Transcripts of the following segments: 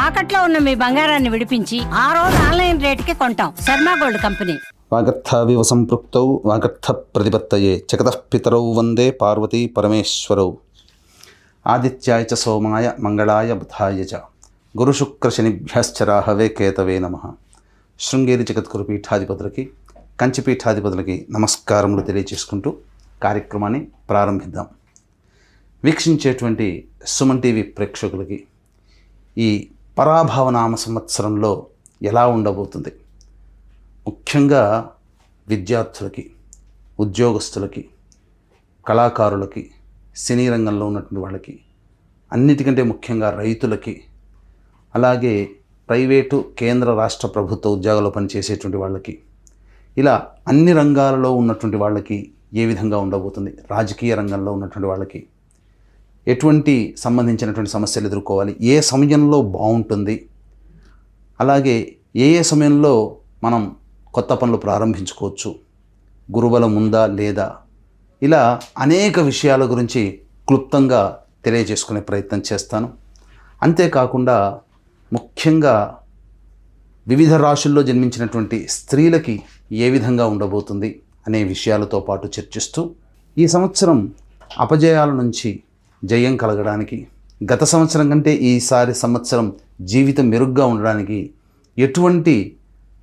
తాకట్లో ఉన్న మీ బంగారాన్ని విడిపించి ఆ రోజు ఆన్లైన్ రేటుకి కొంటాం. Sharma gold company. వాగర్థావివ సంపృక్తౌ వాగర్థ ప్రతిపత్తయే జగతః పితరౌ వందే పార్వతీ పరమేశ్వరౌ. ఆదిత్యాయ చ సోమాయ మంగళాయ బుధాయ చ గురుశుక్రశనిభ్యశ్చ రాహవే కేతవే నమః. శృంగేరి జగద్గురు పీఠాధిపతులకి, కంచి పీఠాధిపతులకి నమస్కారములు తెలియజేసుకుంటూ కార్యక్రమాన్ని ప్రారంభిద్దాం. వీక్షించేటువంటి సుమన్ టీవీ ప్రేక్షకులకి ఈ పరాభవనామ సంవత్సరంలో ఎలా ఉండబోతుంది, ముఖ్యంగా విద్యార్థులకి, ఉద్యోగస్తులకి, కళాకారులకి, సినీ రంగంలో ఉన్నటువంటి వాళ్ళకి, అన్నిటికంటే ముఖ్యంగా రైతులకి, అలాగే ప్రైవేటు కేంద్ర రాష్ట్ర ప్రభుత్వ ఉద్యోగాల్లో పనిచేసేటువంటి వాళ్ళకి, ఇలా అన్ని రంగాలలో ఉన్నటువంటి వాళ్ళకి ఏ విధంగా ఉండబోతుంది, రాజకీయ రంగంలో ఉన్నటువంటి వాళ్ళకి ఎటువంటి సంబంధించినటువంటి సమస్యలు ఎదుర్కోవాలి, ఏ సమయంలో బాగుంటుంది, అలాగే ఏ సమయంలో మనం కొత్త పనులు ప్రారంభించుకోవచ్చు, గురుబలం ఉందా లేదా, ఇలా అనేక విషయాల గురించి క్లుప్తంగా తెలియజేసుకునే ప్రయత్నం చేస్తాను. అంతేకాకుండా ముఖ్యంగా వివిధ రాశుల్లో జన్మించినటువంటి స్త్రీలకి ఏ విధంగా ఉండబోతుంది అనే విషయాలతో పాటు చర్చిస్తూ ఈ సంవత్సరం అపజయాల నుంచి జయం కలగడానికి, గత సంవత్సరం కంటే ఈసారి సంవత్సరం జీవితం మెరుగ్గా ఉండడానికి ఎటువంటి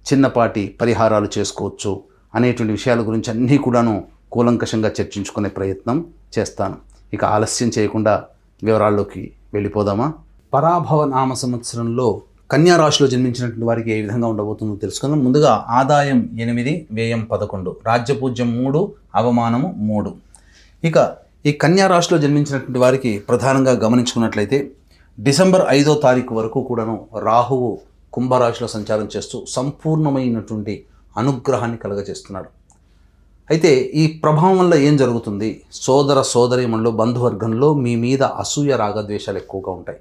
చిన్నపాటి పరిహారాలు చేసుకోవచ్చు అనేటువంటి విషయాల గురించి అన్నీ కూడాను కూలంకషంగా చర్చించుకునే ప్రయత్నం చేస్తాను. ఇక ఆలస్యం చేయకుండా వివరాల్లోకి వెళ్ళిపోదామా. పరాభవ నామ సంవత్సరంలో కన్యా రాశిలో జన్మించినటువంటి వారికి ఏ విధంగా ఉండబోతుందో తెలుసుకుందాం. ముందుగా ఆదాయం 8, వ్యయం 11, రాజ్యపూజ్యం 3, అవమానము 3. ఇక ఈ కన్యా రాశిలో జన్మించినటువంటి వారికి ప్రధానంగా గమనించుకున్నట్లయితే డిసెంబర్ 5వ తారీఖు వరకు కూడాను రాహువు కుంభరాశిలో సంచారం చేస్తూ సంపూర్ణమైనటువంటి అనుగ్రహాన్ని కలగజేస్తున్నాడు. అయితే ఈ ప్రభావం వల్ల ఏం జరుగుతుంది, సోదర సోదరీమణులు, బంధువర్గంలో మీ మీద అసూయ రాగద్వేషాలు ఎక్కువగా ఉంటాయి.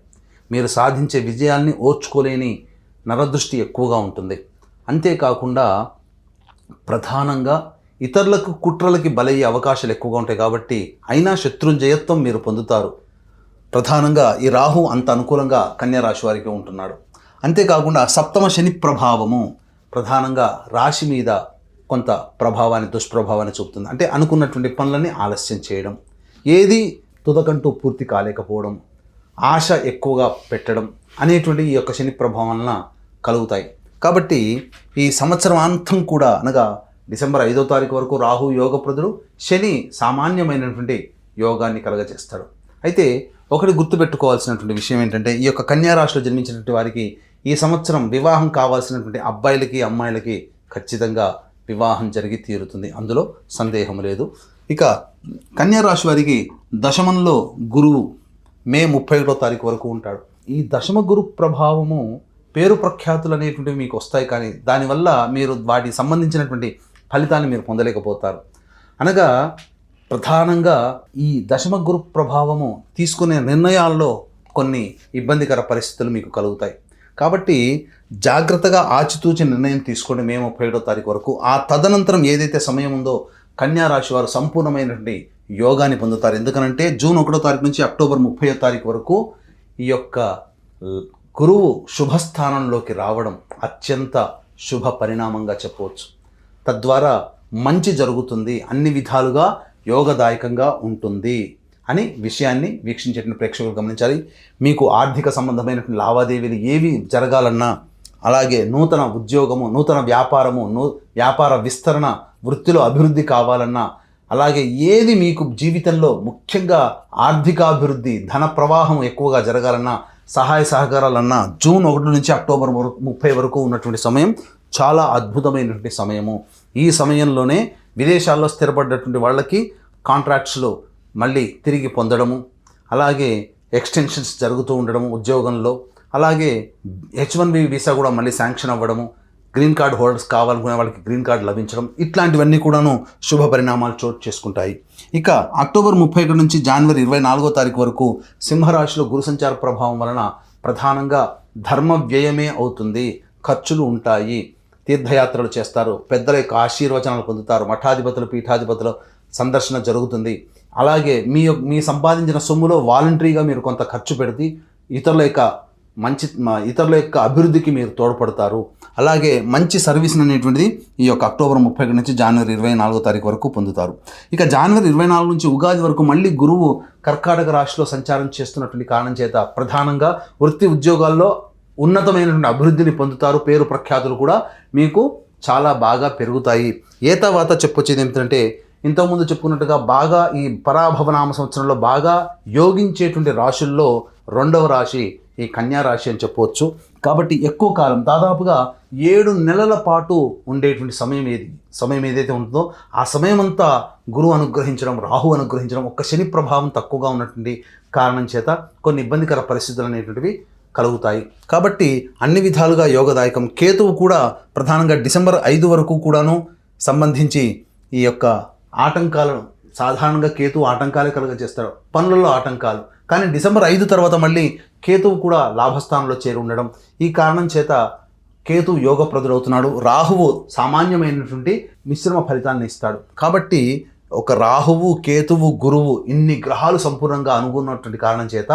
మీరు సాధించే విజయాల్ని ఓర్చుకోలేని నరదృష్టి ఎక్కువగా ఉంటుంది. అంతేకాకుండా ప్రధానంగా ఇతరులకు కుట్రలకి బలయ్యే అవకాశాలు ఎక్కువగా ఉంటాయి. కాబట్టి అయినా శత్రుంజయత్వం మీరు పొందుతారు. ప్రధానంగా ఈ రాహు అంత అనుకూలంగా కన్యా రాశి వారికి ఉంటున్నాడు. అంతేకాకుండా సప్తమ శని ప్రభావము ప్రధానంగా రాశి మీద కొంత ప్రభావాన్ని, దుష్ప్రభావాన్ని చూపుతుంది. అంటే అనుకున్నటువంటి పనులని ఆలస్యం చేయడం, ఏది తుదకంటూ పూర్తి కాలేకపోవడం, ఆశ ఎక్కువగా పెట్టడం అనేటువంటి ఈ యొక్క శని ప్రభావం వలన కలుగుతాయి. కాబట్టి ఈ సంవత్సరం అంతం కూడా అనగా డిసెంబర్ 5వ తారీఖు వరకు రాహు యోగప్రదుడు, శని సామాన్యమైనటువంటి యోగాన్ని కలగజేస్తాడు. అయితే ఒకటి గుర్తుపెట్టుకోవాల్సినటువంటి విషయం ఏంటంటే, ఈ యొక్క కన్యా రాశిలో జన్మించినటువంటి వారికి ఈ సంవత్సరం వివాహం కావాల్సినటువంటి అబ్బాయిలకి అమ్మాయిలకి ఖచ్చితంగా వివాహం జరిగి తీరుతుంది, అందులో సందేహం లేదు. ఇక కన్యా రాశి వారికి దశమంలో గురువు మే 31వ తారీఖు వరకు ఉంటాడు. ఈ దశమ గురు ప్రభావము పేరు ప్రఖ్యాతులు అనేటువంటివి మీకు వస్తాయి, కానీ దానివల్ల మీరు వాటికి సంబంధించినటువంటి ఫలితాన్ని మీరు పొందలేకపోతారు. అనగా ప్రధానంగా ఈ దశమ గురు ప్రభావము తీసుకునే నిర్ణయాల్లో కొన్ని ఇబ్బందికర పరిస్థితులు మీకు కలుగుతాయి. కాబట్టి జాగ్రత్తగా ఆచితూచి నిర్ణయం తీసుకోండి మే 31వ తారీఖు వరకు. ఆ తదనంతరం ఏదైతే సమయం ఉందో కన్యా రాశి వారు సంపూర్ణమైనటువంటి యోగాన్ని పొందుతారు. ఎందుకనంటే జూన్ 1వ తారీఖు నుంచి అక్టోబర్ 30వ తారీఖు వరకు ఈ యొక్క గురువు శుభస్థానంలోకి రావడం అత్యంత శుభ పరిణామంగా చెప్పవచ్చు. తద్వారా మంచి జరుగుతుంది, అన్ని విధాలుగా యోగదాయకంగా ఉంటుంది అని విషయాన్ని వీక్షించేటువంటి ప్రేక్షకులు గమనించాలి. మీకు ఆర్థిక సంబంధమైనటువంటి లావాదేవీలు ఏవి జరగాలన్నా, అలాగే నూతన ఉద్యోగము, నూతన వ్యాపారము, వ్యాపార విస్తరణ, వృత్తిలో అభివృద్ధి కావాలన్నా, అలాగే ఏది మీకు జీవితంలో ముఖ్యంగా ఆర్థికాభివృద్ధి, ధన ప్రవాహం ఎక్కువగా జరగాలన్నా, సహాయ సహకారాలన్నా జూన్ 1 నుంచి అక్టోబర్ 30 వరకు ఉన్నటువంటి సమయం చాలా అద్భుతమైనటువంటి సమయము. ఈ సమయంలోనే విదేశాల్లో స్థిరపడ్డటువంటి వాళ్ళకి కాంట్రాక్ట్స్లో మళ్ళీ తిరిగి పొందడము, అలాగే ఎక్స్టెన్షన్స్ జరుగుతూ ఉండడము ఉద్యోగంలో, అలాగే H1B వీసా కూడా మళ్ళీ శాంక్షన్ అవ్వడము, గ్రీన్ కార్డ్ హోల్డర్స్ కావాలనుకునే వాళ్ళకి గ్రీన్ కార్డ్ లభించడం, ఇట్లాంటివన్నీ కూడాను శుభ పరిణామాలు చోటు చేసుకుంటాయి. ఇక అక్టోబర్ 31 నుంచి జనవరి 24వ తారీఖు వరకు సింహరాశిలో గురు సంచార ప్రభావం వలన ప్రధానంగా ధర్మ వ్యయమే అవుతుంది, ఖర్చులు ఉంటాయి, తీర్థయాత్రలు చేస్తారు, పెద్దల యొక్క ఆశీర్వచనాలు పొందుతారు, మఠాధిపతులు, పీఠాధిపతుల సందర్శన జరుగుతుంది. అలాగే మీ సంపాదించిన సొమ్ములో వాలంటరీగా మీరు కొంత ఖర్చు పెడితే ఇతరుల యొక్క ఇతరుల యొక్క అభివృద్ధికి మీరు తోడ్పడతారు. అలాగే మంచి సర్వీస్ అనేటువంటిది ఈ యొక్క అక్టోబర్ 31 నుంచి జనవరి 24 తారీఖు వరకు పొందుతారు. ఇక జనవరి 24 నుంచి ఉగాది వరకు మళ్ళీ గురువు కర్కాటక రాశిలో సంచారం చేస్తున్నటువంటి కారణం చేత ప్రధానంగా వృత్తి ఉద్యోగాల్లో ఉన్నతమైనటువంటి అభివృద్ధిని పొందుతారు. పేరు ప్రఖ్యాతులు కూడా మీకు చాలా బాగా పెరుగుతాయి. తర్వాత చెప్పొచ్చేది ఏమిటంటే ఇంతకుముందు చెప్పుకున్నట్టుగా బాగా ఈ పరాభవనామ సంవత్సరంలో బాగా యోగించేటువంటి రాశుల్లో 2వ రాశి ఈ కన్యా రాశి అని చెప్పవచ్చు. కాబట్టి ఎక్కువ కాలం దాదాపుగా 7 నెలల పాటు ఉండేటువంటి సమయం ఏదైతే ఉంటుందో ఆ సమయం అంతా గురువు అనుగ్రహించడం, రాహు అనుగ్రహించడం, ఒక్క శని ప్రభావం తక్కువగా ఉన్నటువంటి కారణం చేత కొన్ని ఇబ్బందికర పరిస్థితులు అనేటువంటివి కలుగుతాయి. కాబట్టి అన్ని విధాలుగా యోగదాయకం. కేతువు కూడా ప్రధానంగా డిసెంబర్ 5 వరకు కూడాను సంబంధించి ఈ యొక్క ఆటంకాలను సాధారణంగా కేతువు ఆటంకాలే కలుగజేస్తాడు, పనులలో ఆటంకాలు. కానీ డిసెంబర్ 5 తర్వాత మళ్ళీ కేతువు కూడా లాభస్థానంలో చేరి ఉండడం, ఈ కారణం చేత కేతువు యోగప్రదుడవుతున్నాడు. రాహువు సామాన్యమైనటువంటి మిశ్రమ ఫలితాన్ని ఇస్తాడు. కాబట్టి ఒక రాహువు, కేతువు, గురువు ఇన్ని గ్రహాలు సంపూర్ణంగా అనుకున్నటువంటి కారణం చేత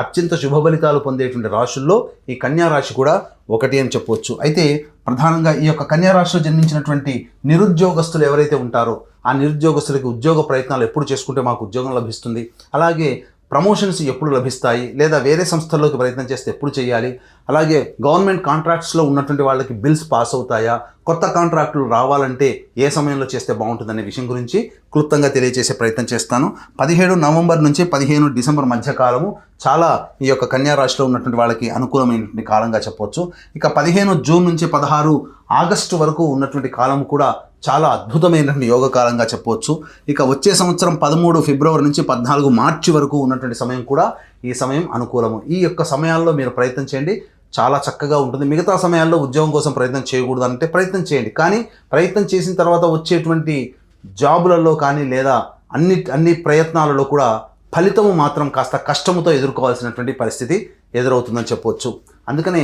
అత్యంత శుభ ఫలితాలు పొందేటువంటి రాశుల్లో ఈ కన్యా రాశి కూడా ఒకటి అని చెప్పవచ్చు. అయితే ప్రధానంగా ఈ యొక్క కన్యా రాశిలో జన్మించినటువంటి నిరుద్యోగస్తులు ఎవరైతే ఉంటారో ఆ నిరుద్యోగస్తులకి ఉద్యోగ ప్రయత్నాలు ఎప్పుడు చేసుకుంటే మాకు ఉద్యోగం లభిస్తుంది, అలాగే ప్రమోషన్స్ ఎప్పుడు లభిస్తాయి, లేదా వేరే సంస్థల్లోకి ప్రయత్నం చేస్తే ఎప్పుడు చేయాలి, అలాగే గవర్నమెంట్ కాంట్రాక్ట్స్లో ఉన్నటువంటి వాళ్ళకి బిల్స్ పాస్ అవుతాయా, కొత్త కాంట్రాక్టులు రావాలంటే ఏ సమయంలో చేస్తే బాగుంటుందనే విషయం గురించి క్లుప్తంగా తెలియజేసే ప్రయత్నం చేస్తాను. 17 నవంబర్ నుంచి 15 డిసెంబర్ మధ్యకాలము చాలా ఈ యొక్క కన్యా రాశిలో ఉన్నటువంటి వాళ్ళకి అనుకూలమైనటువంటి కాలంగా చెప్పవచ్చు. ఇక 15 జూన్ నుంచి 16 ఆగస్టు వరకు ఉన్నటువంటి కాలం కూడా చాలా అద్భుతమైనటువంటి యోగ కాలంగా చెప్పవచ్చు. ఇక వచ్చే సంవత్సరం 13 ఫిబ్రవరి నుంచి 14 మార్చి వరకు ఉన్నటువంటి సమయం కూడా ఈ సమయం అనుకూలము. ఈ యొక్క సమయాల్లో మీరు ప్రయత్నం చేయండి, చాలా చక్కగా ఉంటుంది. మిగతా సమయాల్లో ఉద్యోగం కోసం ప్రయత్నం చేయకూడదు అంటే ప్రయత్నం చేయండి, కానీ ప్రయత్నం చేసిన తర్వాత వచ్చేటువంటి జాబులలో కానీ లేదా అన్ని ప్రయత్నాలలో కూడా ఫలితము మాత్రం కాస్త కష్టముతో ఎదుర్కోవాల్సినటువంటి పరిస్థితి ఎదురవుతుందని చెప్పవచ్చు. అందుకనే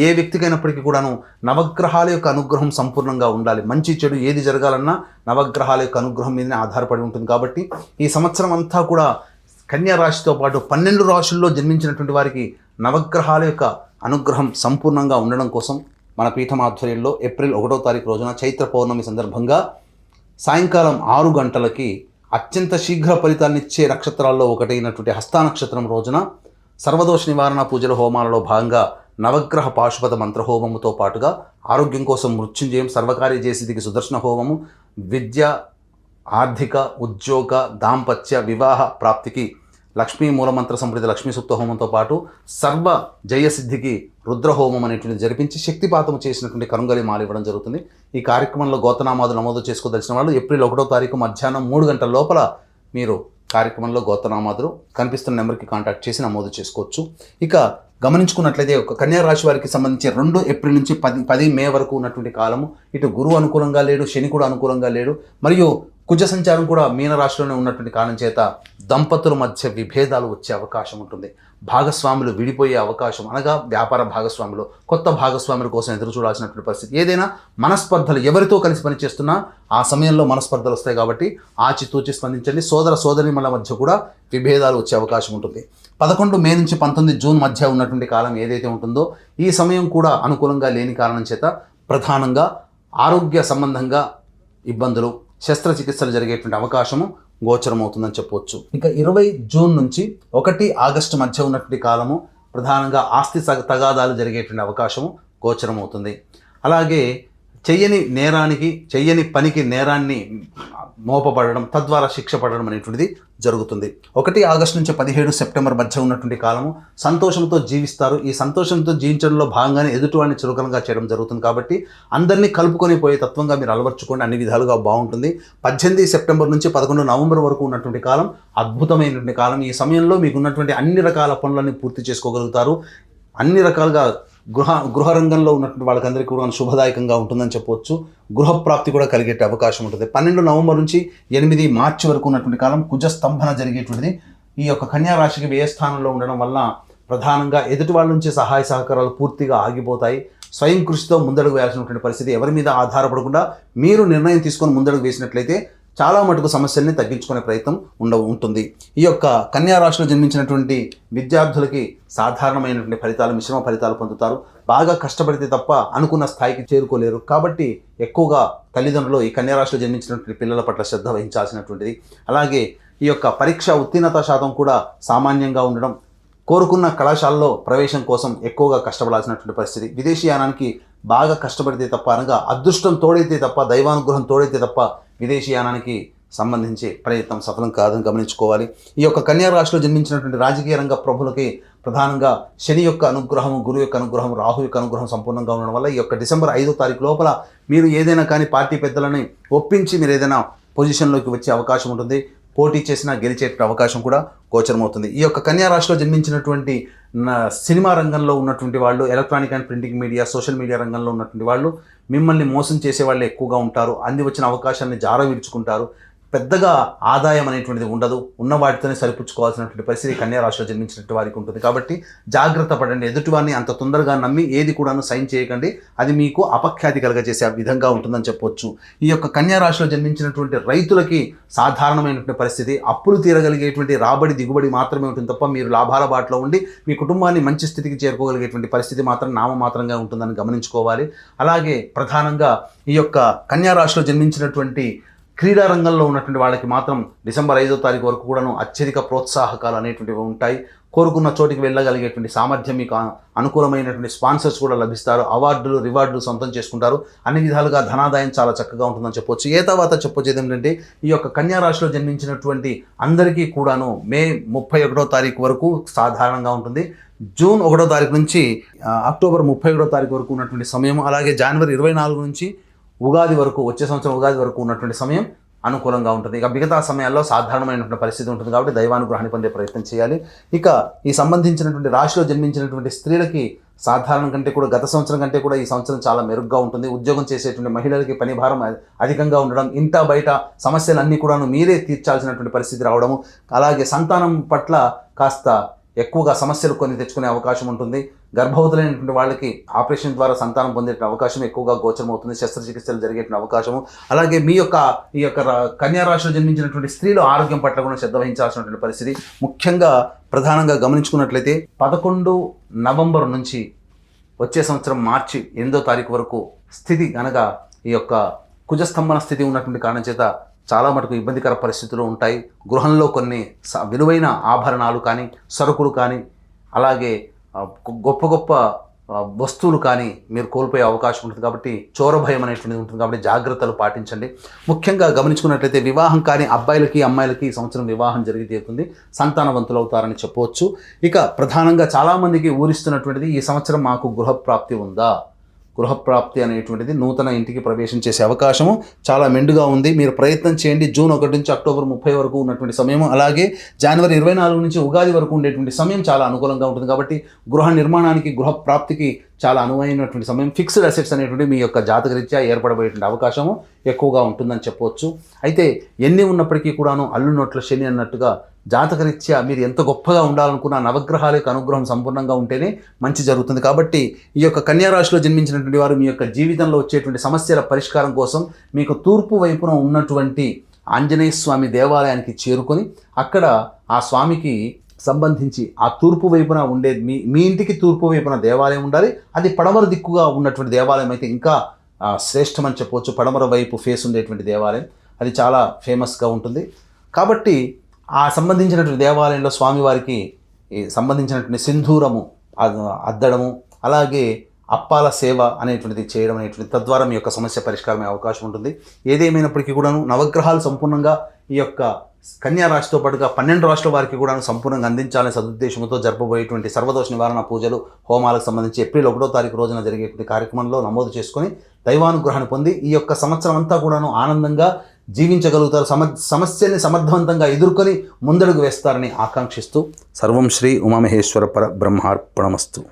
ఏ వ్యక్తికైనప్పటికీ కూడాను నవగ్రహాల యొక్క అనుగ్రహం సంపూర్ణంగా ఉండాలి. మంచి చెడు ఏది జరగాలన్నా నవగ్రహాల యొక్క అనుగ్రహం మీదనే ఆధారపడి ఉంటుంది. కాబట్టి ఈ సంవత్సరం అంతా కూడా కన్యా రాశితో పాటు 12 రాశుల్లో జన్మించినటువంటి వారికి నవగ్రహాల యొక్క అనుగ్రహం సంపూర్ణంగా ఉండడం కోసం మన పీఠం ఆధ్వర్యంలో ఏప్రిల్ 1వ తారీఖు రోజున చైత్ర పౌర్ణమి సందర్భంగా సాయంకాలం 6 గంటలకి అత్యంత శీఘ్ర ఫలితాన్నిచ్చే నక్షత్రాల్లో ఒకటైనటువంటి హస్త నక్షత్రం రోజున సర్వదోష నివారణ పూజల హోమాలలో భాగంగా నవగ్రహ పాశుపత మంత్రహోమముతో పాటుగా ఆరోగ్యం కోసం మృత్యుంజయం, సర్వకార్య చేసిదికి సుదర్శన హోమము, విద్య, ఆర్థిక, ఉద్యోగ, దాంపత్య, వివాహ ప్రాప్తికి లక్ష్మీ మూలమంత్ర సంప్రీత లక్ష్మీ సూక్త హోమంతో పాటు సర్వ జయసిద్ధికి రుద్రహోమం అనేటువంటి జరిపించి శక్తిపాతము చేసినటువంటి కరుంగలి మాల ఇవ్వడం జరుగుతుంది. ఈ కార్యక్రమంలో గోత్రనామాలు నమోదు చేసుకోదలిచిన వాళ్ళు ఏప్రిల్ 1వ తారీఖు మధ్యాహ్నం 3 గంటల లోపల మీరు కార్యక్రమంలో గోత్రనామాదులు కనిపిస్తున్న నెంబర్కి కాంటాక్ట్ చేసి నమోదు చేసుకోవచ్చు. ఇక గమనించుకున్నట్లయితే ఒక కన్యా రాశి వారికి సంబంధించి 2 ఏప్రిల్ నుంచి 10 మే వరకు ఉన్నటువంటి కాలము ఇటు గురువు అనుకూలంగా లేడు, శని కూడా అనుకూలంగా లేడు, మరియు కుజ సంచారం కూడా మీన రాశిలోనే ఉన్నటువంటి కారణం చేత దంపతుల మధ్య విభేదాలు వచ్చే అవకాశం ఉంటుంది. భాగస్వాములు విడిపోయే అవకాశం, అనగా వ్యాపార భాగస్వాములు కొత్త భాగస్వాముల కోసం ఎదురు చూడాల్సినటువంటి పరిస్థితి. ఏదైనా మనస్పర్ధలు ఎవరితో కలిసి పనిచేస్తున్నా ఆ సమయంలో మనస్పర్ధలు వస్తాయి. కాబట్టి ఆచితూచి స్పందించండి. సోదర సోదరీమణుల మధ్య కూడా విభేదాలు వచ్చే అవకాశం ఉంటుంది. 11 మే నుంచి 19 జూన్ మధ్య ఉన్నటువంటి కాలం ఏదైతే ఉంటుందో ఈ సమయం కూడా అనుకూలంగా లేని కారణం చేత ప్రధానంగా ఆరోగ్య సంబంధంగా ఇబ్బందులు, శస్త్రచికిత్సలు జరిగేటువంటి అవకాశము గోచరమవుతుందని చెప్పవచ్చు. ఇక 20 జూన్ నుంచి 1 ఆగస్టు మధ్య ఉన్నటువంటి కాలము ప్రధానంగా ఆస్తి తగాదాలు జరిగేటువంటి అవకాశము గోచరమవుతుంది. అలాగే చెయ్యని పనికి నేరాన్ని మోపబడడం, తద్వారా శిక్ష పడడం అనేటువంటిది జరుగుతుంది. 1 ఆగస్టు నుంచి 17 సెప్టెంబర్ మధ్య ఉన్నటువంటి కాలము సంతోషంతో జీవిస్తారు. ఈ సంతోషంతో జీవించడంలో భాగంగానే ఎదుటివాడిని చురుకనగా చేయడం జరుగుతుంది. కాబట్టి అందరినీ కలుపుకొని పోయే తత్వంగా మీరు అలవర్చుకోండి, అన్ని విధాలుగా బాగుంటుంది. 18 సెప్టెంబర్ నుంచి 11 నవంబర్ వరకు ఉన్నటువంటి కాలం అద్భుతమైనటువంటి కాలం. ఈ సమయంలో మీకు ఉన్నటువంటి అన్ని రకాల పనులన్నీ పూర్తి చేసుకోగలుగుతారు. అన్ని రకాలుగా గృహ రంగంలో ఉన్నటువంటి వాళ్ళకందరికీ కూడా శుభదాయకంగా ఉంటుందని చెప్పవచ్చు. గృహప్రాప్తి కూడా కలిగే అవకాశం ఉంటుంది. 12 నవంబర్ నుంచి 8 మార్చి వరకు ఉన్నటువంటి కాలం కుజ స్తంభన జరిగేటువంటిది. ఈ యొక్క కన్యా రాశికి వ్యయ స్థానంలో ఉండడం వల్ల ప్రధానంగా ఎదుటి వాళ్ళ నుంచి సహాయ సహకారాలు పూర్తిగా ఆగిపోతాయి. స్వయం కృషితో ముందడుగు వేయాల్సినటువంటి పరిస్థితి. ఎవరి మీద ఆధారపడకుండా మీరు నిర్ణయం తీసుకొని ముందడుగు వేసినట్లయితే చాలా మటుకు సమస్యల్ని తగ్గించుకునే ప్రయత్నం ఉంటుంది. ఈ యొక్క కన్యా రాశిలో జన్మించినటువంటి విద్యార్థులకి సాధారణమైనటువంటి ఫలితాలు, మిశ్రమ ఫలితాలు పొందుతారు. బాగా కష్టపడితే తప్ప అనుకున్న స్థాయికి చేరుకోలేరు. కాబట్టి ఎక్కువగా తల్లిదండ్రులు ఈ కన్యా రాశిలో జన్మించినటువంటి పిల్లల పట్ల శ్రద్ధ వహించాల్సినటువంటిది. అలాగే ఈ యొక్క పరీక్ష ఉత్తీర్ణత శాతం కూడా సామాన్యంగా ఉండడం, కోరుకున్న కళాశాలలో ప్రవేశం కోసం ఎక్కువగా కష్టపడాల్సినటువంటి పరిస్థితి, విదేశీయానానికి బాగా కష్టపడితే తప్ప, అనగా అదృష్టం తోడైతే తప్ప, దైవానుగ్రహం తోడైతే తప్ప విదేశీయానానికి సంబంధించి ప్రయత్నం సఫలం కాదని గమనించుకోవాలి. ఈ యొక్క కన్యా రాశిలో జన్మించినటువంటి రాజకీయ రంగ ప్రభులకి ప్రధానంగా శని యొక్క అనుగ్రహం, గురువు యొక్క అనుగ్రహం, రాహు యొక్క అనుగ్రహం సంపూర్ణంగా ఉండడం వల్ల ఈ యొక్క డిసెంబర్ 5వ తారీఖు లోపల మీరు ఏదైనా కానీ పార్టీ పెద్దలని ఒప్పించి మీరు ఏదైనా పొజిషన్లోకి వచ్చే అవకాశం ఉంటుంది. పోటీ చేసినా గెలిచే అవకాశం కూడా గోచరమవుతుంది. ఈ యొక్క కన్యా రాశిలో జన్మించినటువంటి సినిమా రంగంలో ఉన్నటువంటి వాళ్ళు, electronic and printing media, social media రంగంలో ఉన్నటువంటి వాళ్ళు మిమ్మల్ని మోసం చేసే వాళ్ళు ఎక్కువగా ఉంటారు. అంది వచ్చిన అవకాశాన్ని జార విడుచుకుంటారు. పెద్దగా ఆదాయం అనేటువంటిది ఉండదు. ఉన్న వాటితోనే సరిపుచ్చుకోవాల్సినటువంటి పరిస్థితి కన్యా రాశిలో జన్మించినటువంటి వారికి ఉంటుంది. కాబట్టి జాగ్రత్త పడండి. ఎదుటివారిని అంత తొందరగా నమ్మి ఏది కూడాను సైన్ చేయకండి. అది మీకు అపఖ్యాతి కలగజేసే విధంగా ఉంటుందని చెప్పొచ్చు. ఈ యొక్క కన్యా రాశిలో జన్మించినటువంటి రైతులకి సాధారణమైనటువంటి పరిస్థితి, అప్పులు తీరగలిగేటువంటి రాబడి దిగుబడి మాత్రమే ఉంటుంది తప్ప మీరు లాభాల బాటలో ఉండి మీ కుటుంబాన్ని మంచి స్థితికి చేరుకోగలిగేటువంటి పరిస్థితి మాత్రం నామమాత్రంగా ఉంటుందని గమనించుకోవాలి. అలాగే ప్రధానంగా ఈ యొక్క కన్యా రాశిలో జన్మించినటువంటి క్రీడా రంగంలో ఉన్నటువంటి వాళ్ళకి మాత్రం డిసెంబర్ 5వ తారీఖు వరకు కూడాను అత్యధిక ప్రోత్సాహకాలు అనేటువంటివి ఉంటాయి. కోరుకున్న చోటికి వెళ్ళగలిగేటువంటి సామర్థ్యం, మీకు అనుకూలమైనటువంటి స్పాన్సర్స్ కూడా లభిస్తారు. అవార్డులు, రివార్డులు సొంతం చేసుకుంటారు. అన్ని విధాలుగా ధనాదాయం చాలా చక్కగా ఉంటుందని చెప్పొచ్చు. ఏ తర్వాత చెప్పొచ్చేది ఏంటంటే ఈ యొక్క కన్యా రాశిలో జన్మించినటువంటి అందరికీ కూడాను మే 31వ తారీఖు వరకు సాధారణంగా ఉంటుంది. జూన్ 1వ తారీఖు నుంచి అక్టోబర్ 31వ తారీఖు వరకు ఉన్నటువంటి సమయం, అలాగే జనవరి 24 నుంచి ఉగాది వరకు, వచ్చే సంవత్సరం ఉగాది వరకు ఉన్నటువంటి సమయం అనుకూలంగా ఉంటుంది. ఇక మిగతా సమయాల్లో సాధారణమైనటువంటి పరిస్థితి ఉంటుంది. కాబట్టి దైవానుగ్రహాన్ని పొందే ప్రయత్నం చేయాలి. ఇక ఈ సంబంధించినటువంటి రాశిలో జన్మించినటువంటి స్త్రీలకి సాధారణం కంటే కూడా, గత సంవత్సరం కంటే కూడా ఈ సంవత్సరం చాలా మెరుగ్గా ఉంటుంది. ఉద్యోగం చేసేటువంటి మహిళలకి పని భారం అధికంగా ఉండడం, ఇంట బయట సమస్యలన్నీ కూడాను మీరే తీర్చాల్సినటువంటి పరిస్థితి రావడము, అలాగే సంతానం పట్ల కాస్త ఎక్కువగా సమస్యలు కొన్ని తెచ్చుకునే అవకాశం ఉంటుంది. గర్భవతులైనటువంటి వాళ్ళకి ఆపరేషన్ ద్వారా సంతానం పొందే అవకాశం ఎక్కువగా గోచరమవుతుంది. శస్త్రచికిత్సలు జరిగే అవకాశము. అలాగే ఈ యొక్క కన్యా రాశిలో జన్మించినటువంటి స్త్రీలు ఆరోగ్యం పట్ల కూడా శ్రద్ధ వహించాల్సినటువంటి పరిస్థితి. ముఖ్యంగా ప్రధానంగా గమనించుకున్నట్లయితే 11 నవంబర్ నుంచి వచ్చే సంవత్సరం మార్చి 8వ తారీఖు వరకు స్థితి అనగా ఈ యొక్క కుజస్తంభన స్థితి ఉన్నటువంటి కారణం చేత చాలా మటుకు ఇబ్బందికర పరిస్థితులు ఉంటాయి. గృహంలో కొన్ని విలువైన ఆభరణాలు కానీ, సరుకులు కానీ, అలాగే గొప్ప గొప్ప వస్తువులు కానీ మీరు కోల్పోయే అవకాశం ఉంటుంది. కాబట్టి చోర భయం అనేటువంటిది ఉంటుంది. కాబట్టి జాగ్రత్తలు పాటించండి. ముఖ్యంగా గమనించుకున్నట్లయితే వివాహం కానీ అబ్బాయిలకి అమ్మాయిలకి ఈ సంవత్సరం వివాహం జరిగి తీరుతుంది. సంతానవంతులు అవుతారని చెప్పవచ్చు. ఇక ప్రధానంగా చాలామందికి ఊరిస్తున్నటువంటిది, ఈ సంవత్సరం మాకు గృహప్రాప్తి ఉందా? గృహప్రాప్తి అనేటువంటిది నూతన ఇంటికి ప్రవేశం చేసే అవకాశము చాలా మెండుగా ఉంది. మీరు ప్రయత్నం చేయండి. జూన్ 1 నుంచి అక్టోబర్ 30 వరకు ఉన్నటువంటి సమయం, అలాగే జనవరి 24 నుంచి ఉగాది వరకు ఉండేటువంటి సమయం చాలా అనుకూలంగా ఉంటుంది. కాబట్టి గృహ నిర్మాణానికి, గృహప్రాప్తికి చాలా అనువైనటువంటి సమయం. ఫిక్స్డ్ అసెట్స్ అనేటువంటి మీ యొక్క జాతకరీత్యా ఏర్పడబోయేటువంటి అవకాశము ఎక్కువగా ఉంటుందని చెప్పవచ్చు. అయితే ఎన్ని ఉన్నప్పటికీ కూడాను అల్లు నోట్ల శని అన్నట్టుగా జాతకరీత్యా మీరు ఎంత గొప్పగా ఉండాలనుకున్న నవగ్రహాల యొక్క అనుగ్రహం సంపూర్ణంగా ఉంటేనే మంచి జరుగుతుంది. కాబట్టి ఈ యొక్క కన్యా రాశిలో జన్మించినటువంటి వారు మీ యొక్క జీవితంలో వచ్చేటువంటి సమస్యల పరిష్కారం కోసం మీకు తూర్పు వైపున ఉన్నటువంటి ఆంజనేయ స్వామి దేవాలయానికి చేరుకొని అక్కడ ఆ స్వామికి సంబంధించి ఆ తూర్పు వైపున ఉండే మీ ఇంటికి తూర్పు వైపున దేవాలయం ఉండాలి. అది పడమర దిక్కుగా ఉన్నటువంటి దేవాలయం అయితే ఇంకా శ్రేష్టమని చెప్పవచ్చు. పడమర వైపు ఫేస్ ఉండేటువంటి దేవాలయం అది చాలా ఫేమస్గా ఉంటుంది. కాబట్టి ఆ సంబంధించినటువంటి దేవాలయంలో స్వామివారికి సంబంధించినటువంటి సింధూరము అద్దడము, అలాగే అప్పాల సేవ అనేటువంటిది చేయడం అనేటువంటి, తద్వారా మీ యొక్క సమస్య పరిష్కారమే అవకాశం ఉంటుంది. ఏదేమైనప్పటికీ కూడాను నవగ్రహాలు సంపూర్ణంగా ఈ యొక్క కన్యా రాశితో పాటుగా 12 రాశుల వారికి కూడా సంపూర్ణంగా అందించాలనే సదుద్దేశంతో జరపబోయేటువంటి సర్వదోష నివారణ పూజలు, హోమాలకు సంబంధించి ఏప్రిల్ 1వ తారీఖు రోజున జరిగేటువంటి కార్యక్రమంలో నమోదు చేసుకొని దైవానుగ్రహాన్ని పొంది ఈ యొక్క సంవత్సరం అంతా కూడాను ఆనందంగా జీవించగలుగుతారు. సమస్యల్ని సమర్థవంతంగా ఎదుర్కొని ముందడుగు వేస్తారని ఆకాంక్షిస్తూ సర్వం శ్రీ ఉమామహేశ్వర పర బ్రహ్మార్పణమస్తు.